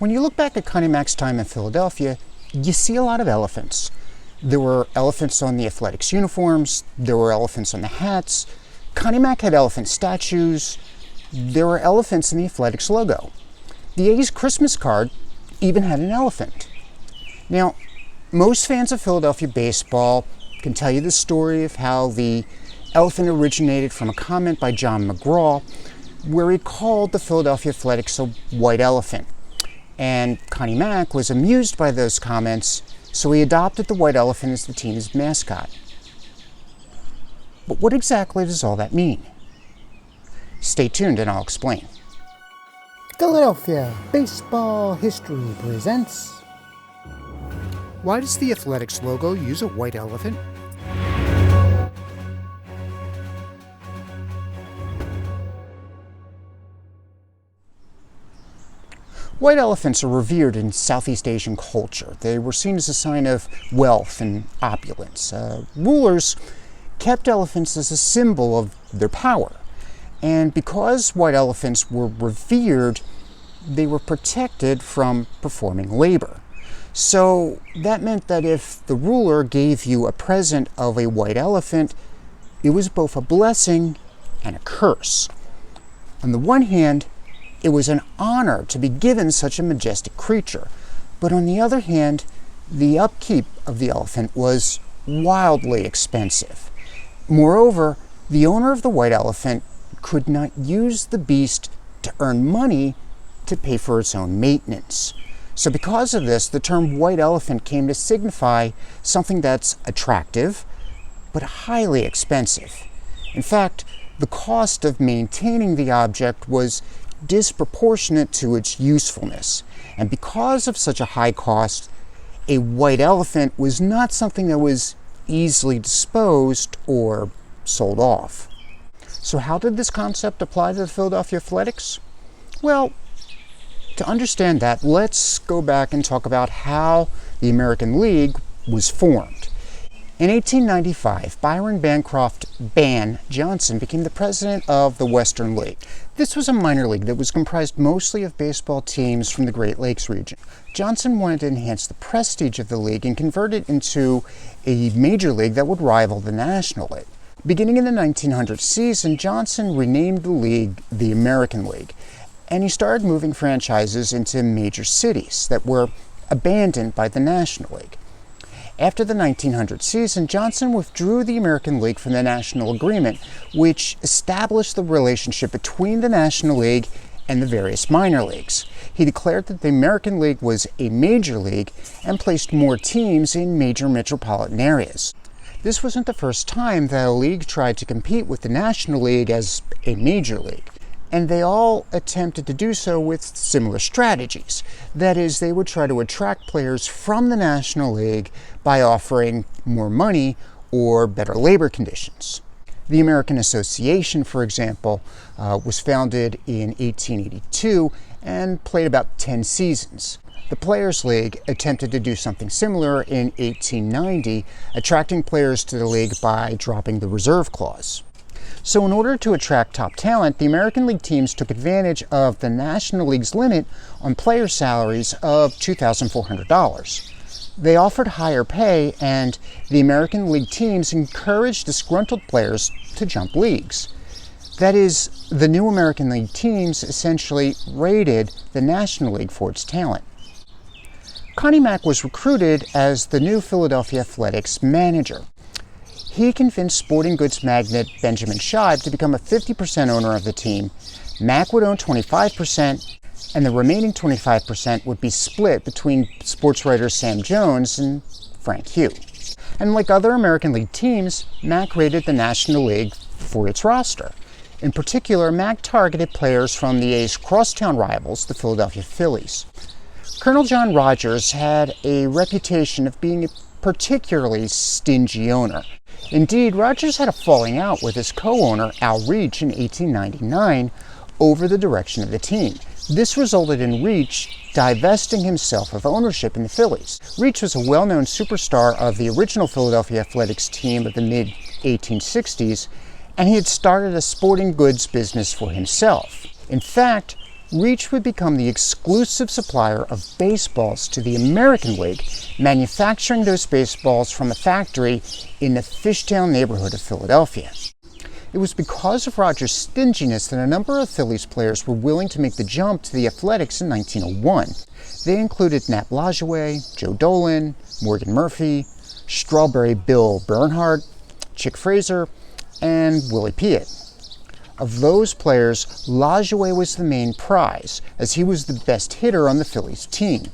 When you look back at Connie Mack's time in Philadelphia, you see a lot of elephants. There were elephants on the Athletics uniforms, there were elephants on the hats. Connie Mack had elephant statues. There were elephants in the Athletics logo. The A's Christmas card even had an elephant. Now, most fans of Philadelphia baseball can tell you the story of how the elephant originated from a comment by John McGraw, where he called the Philadelphia Athletics a white elephant. And Connie Mack was amused by those comments, so he adopted the white elephant as the team's mascot. But what exactly does all that mean? Stay tuned and I'll explain. Philadelphia Baseball History presents... Why does the Athletics logo use a white elephant? White elephants are revered in Southeast Asian culture. They were seen as a sign of wealth and opulence. Rulers kept elephants as a symbol of their power. And because white elephants were revered, they were protected from performing labor. So that meant that if the ruler gave you a present of a white elephant, it was both a blessing and a curse. On the one hand, it was an honor to be given such a majestic creature, but on the other hand, the upkeep of the elephant was wildly expensive. Moreover, the owner of the white elephant could not use the beast to earn money to pay for its own maintenance. So because of this, the term white elephant came to signify something that's attractive, but highly expensive. In fact, the cost of maintaining the object was disproportionate to its usefulness. And because of such a high cost, a white elephant was not something that was easily disposed or sold off. So how did this concept apply to the Philadelphia Athletics? Well, to understand that, let's go back and talk about how the American League was formed. In 1895, Byron Bancroft "Ban" Johnson became the president of the Western League. This was a minor league that was comprised mostly of baseball teams from the Great Lakes region. Johnson wanted to enhance the prestige of the league and convert it into a major league that would rival the National League. Beginning in the 1900 season, Johnson renamed the league the American League, and he started moving franchises into major cities that were abandoned by the National League. After the 1900 season, Johnson withdrew the American League from the National Agreement, which established the relationship between the National League and the various minor leagues. He declared that the American League was a major league and placed more teams in major metropolitan areas. This wasn't the first time that a league tried to compete with the National League as a major league. And they all attempted to do so with similar strategies. That is, they would try to attract players from the National League by offering more money or better labor conditions. The American Association, for example, was founded in 1882 and played about 10 seasons. The Players' League attempted to do something similar in 1890, attracting players to the league by dropping the reserve clause. So in order to attract top talent, the American League teams took advantage of the National League's limit on player salaries of $2,400. They offered higher pay, and the American League teams encouraged disgruntled players to jump leagues. That is, the new American League teams essentially raided the National League for its talent. Connie Mack was recruited as the new Philadelphia Athletics manager. He convinced sporting goods magnate Benjamin Shibe to become a 50% owner of the team. Mack would own 25%, and the remaining 25% would be split between sports writers Sam Jones and Frank Hugh. And like other American League teams, Mack raided the National League for its roster. In particular, Mack targeted players from the A's crosstown rivals, the Philadelphia Phillies. Colonel John Rogers had a reputation of being a particularly stingy owner. Indeed, Rogers had a falling out with his co-owner, Al Reach, in 1899 over the direction of the team. This resulted in Reach divesting himself of ownership in the Phillies. Reach was a well-known superstar of the original Philadelphia Athletics team of the mid-1860s, and he had started a sporting goods business for himself. In fact, Reach would become the exclusive supplier of baseballs to the American League, manufacturing those baseballs from a factory in the Fishtown neighborhood of Philadelphia. It was because of Rogers' stinginess that a number of Phillies players were willing to make the jump to the Athletics in 1901. They included Nap Lajoie, Joe Dolan, Morgan Murphy, Strawberry Bill Bernhardt, Chick Fraser, and Willie Piatt. Of those players, Lajoie was the main prize, as he was the best hitter on the Phillies team.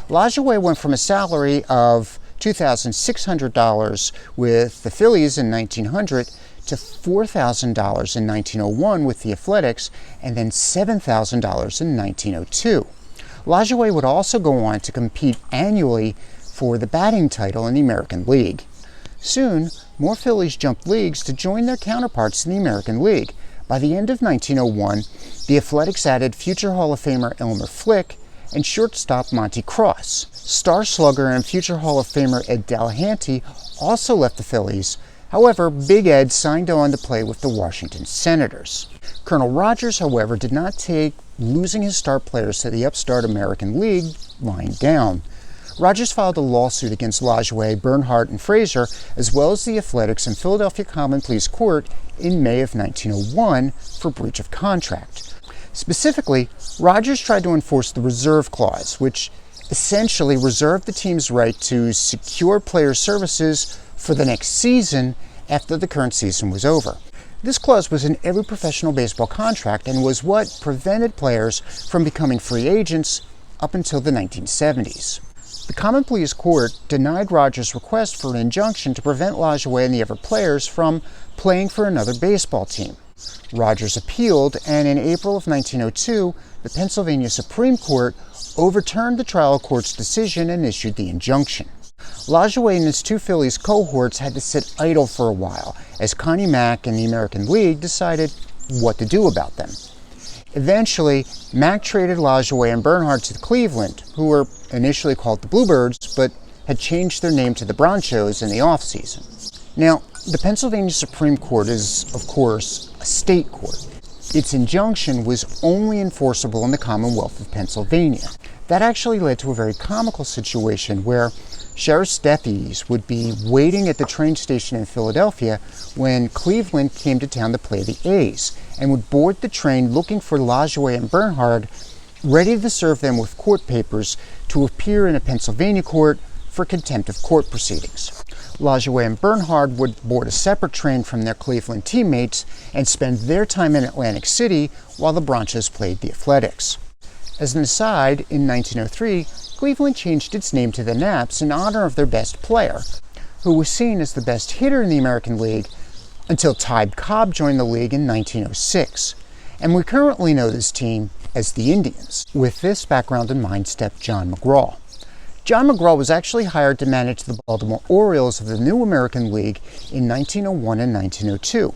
Lajoie went from a salary of $2,600 with the Phillies in 1900 to $4,000 in 1901 with the Athletics, and then $7,000 in 1902. Lajoie would also go on to compete annually for the batting title in the American League. Soon, more Phillies jumped leagues to join their counterparts in the American League. By the end of 1901, the Athletics added future Hall of Famer Elmer Flick and shortstop Monty Cross. Star slugger and future Hall of Famer Ed Delahanty also left the Phillies. However, Big Ed signed on to play with the Washington Senators. Colonel Rogers, however, did not take losing his star players to the upstart American League lying down. Rogers filed a lawsuit against Lajoie, Bernhardt, and Fraser, as well as the Athletics in Philadelphia Common Pleas Court in May of 1901 for breach of contract. Specifically, Rogers tried to enforce the reserve clause, which essentially reserved the team's right to secure player services for the next season after the current season was over. This clause was in every professional baseball contract and was what prevented players from becoming free agents up until the 1970s. The Common Pleas Court denied Rogers' request for an injunction to prevent Lajoie and the other players from playing for another baseball team. Rogers appealed, and in April of 1902, the Pennsylvania Supreme Court overturned the trial court's decision and issued the injunction. Lajoie and his two Phillies cohorts had to sit idle for a while, as Connie Mack and the American League decided what to do about them. Eventually, Mack traded Lajoie and Bernhardt to Cleveland, who were initially called the Bluebirds, but had changed their name to the Bronchos in the offseason. Now, the Pennsylvania Supreme Court is, of course, a state court. Its injunction was only enforceable in the Commonwealth of Pennsylvania. That actually led to a very comical situation where sheriff's deputies would be waiting at the train station in Philadelphia when Cleveland came to town to play the A's, and would board the train looking for Lajoie and Bernhardt, ready to serve them with court papers to appear in a Pennsylvania court for contempt of court proceedings. Lajoie and Bernhardt would board a separate train from their Cleveland teammates and spend their time in Atlantic City while the Bronchos played the Athletics. As an aside, in 1903, Cleveland changed its name to the Naps in honor of their best player, who was seen as the best hitter in the American League until Tybe Cobb joined the league in 1906. And we currently know this team as the Indians. With this background in mind stepped John McGraw. John McGraw was actually hired to manage the Baltimore Orioles of the new American League in 1901 and 1902.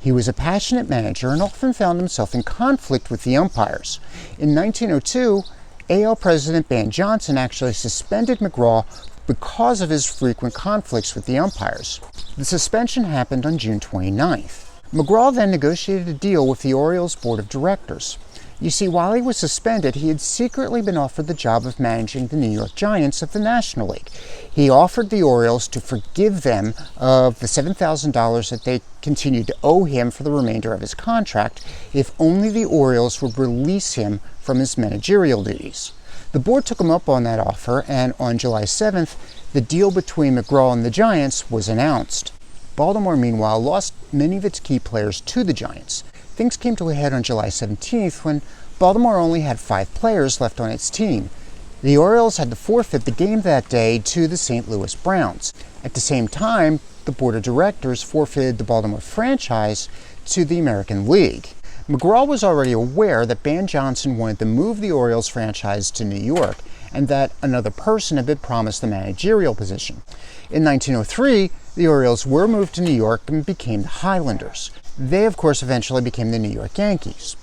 He was a passionate manager and often found himself in conflict with the umpires. In 1902, AL President Ban Johnson actually suspended McGraw because of his frequent conflicts with the umpires. The suspension happened on June 29th. McGraw then negotiated a deal with the Orioles Board of Directors. You see, while he was suspended, he had secretly been offered the job of managing the New York Giants of the National League. He offered the Orioles to forgive them of the $7,000 that they continued to owe him for the remainder of his contract if only the Orioles would release him from his managerial duties. The board took him up on that offer, and on July 7th, the deal between McGraw and the Giants was announced. Baltimore, meanwhile, lost many of its key players to the Giants. Things came to a head on July 17th when Baltimore only had 5 players left on its team. The Orioles had to forfeit the game that day to the St. Louis Browns. At the same time, the board of directors forfeited the Baltimore franchise to the American League. McGraw was already aware that Ban Johnson wanted to move the Orioles franchise to New York, and that another person had been promised the managerial position. In 1903, the Orioles were moved to New York and became the Highlanders. They, of course, eventually became the New York Yankees.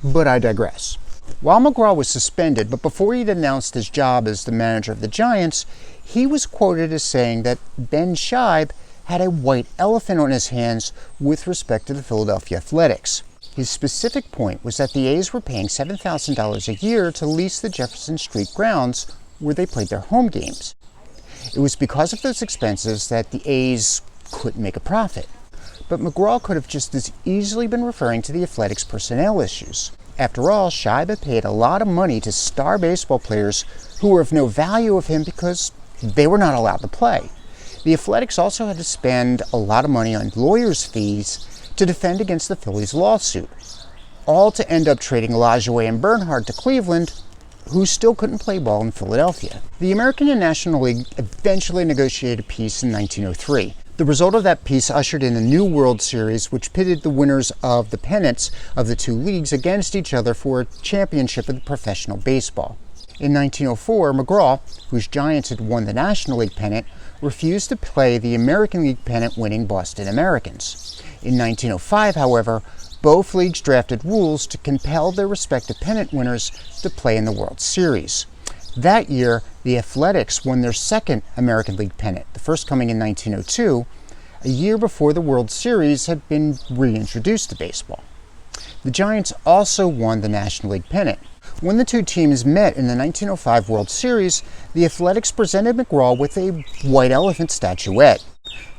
But I digress. While McGraw was suspended, but before he'd announced his job as the manager of the Giants, he was quoted as saying that Ben Scheib had a white elephant on his hands with respect to the Philadelphia Athletics. His specific point was that the A's were paying $7,000 a year to lease the Jefferson Street grounds where they played their home games. It was because of those expenses that the A's couldn't make a profit. But McGraw could have just as easily been referring to the Athletics' personnel issues. After all, Scheibe paid a lot of money to star baseball players who were of no value of him because they were not allowed to play. The Athletics also had to spend a lot of money on lawyers' fees to defend against the Phillies' lawsuit, all to end up trading Lajoie and Bernhard to Cleveland, who still couldn't play ball in Philadelphia. The American and National League eventually negotiated peace in 1903. The result of that peace ushered in a new World Series, which pitted the winners of the pennants of the two leagues against each other for a championship of professional baseball. In 1904, McGraw, whose Giants had won the National League pennant, refused to play the American League pennant-winning Boston Americans. In 1905, however, both leagues drafted rules to compel their respective pennant winners to play in the World Series. That year, the Athletics won their second American League pennant, the first coming in 1902, a year before the World Series had been reintroduced to baseball. The Giants also won the National League pennant. When the two teams met in the 1905 World Series, the Athletics presented McGraw with a white elephant statuette.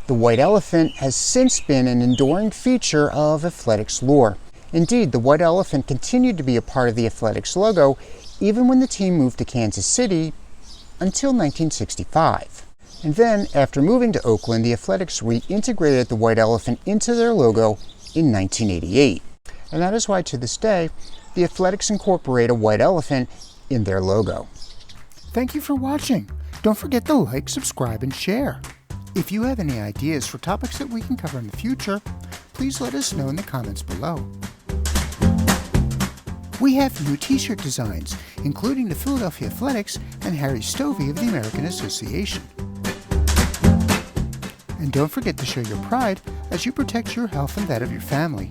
The white elephant has since been an enduring feature of Athletics lore. Indeed, the white elephant continued to be a part of the Athletics logo even when the team moved to Kansas City until 1965. And then, after moving to Oakland, the Athletics reintegrated the white elephant into their logo in 1988. And that is why, to this day, the Athletics incorporate a white elephant in their logo. Thank you for watching. Don't forget to like, subscribe, and share. If you have any ideas for topics that we can cover in the future, please let us know in the comments below. We have new t-shirt designs, including the Philadelphia Athletics and Harry Stovey of the American Association. And don't forget to show your pride as you protect your health and that of your family.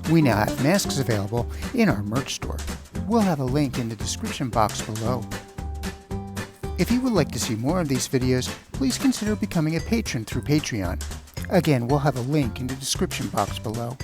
We now have masks available in our merch store. We'll have a link in the description box below. If you would like to see more of these videos, please consider becoming a patron through Patreon. Again, we'll have a link in the description box below.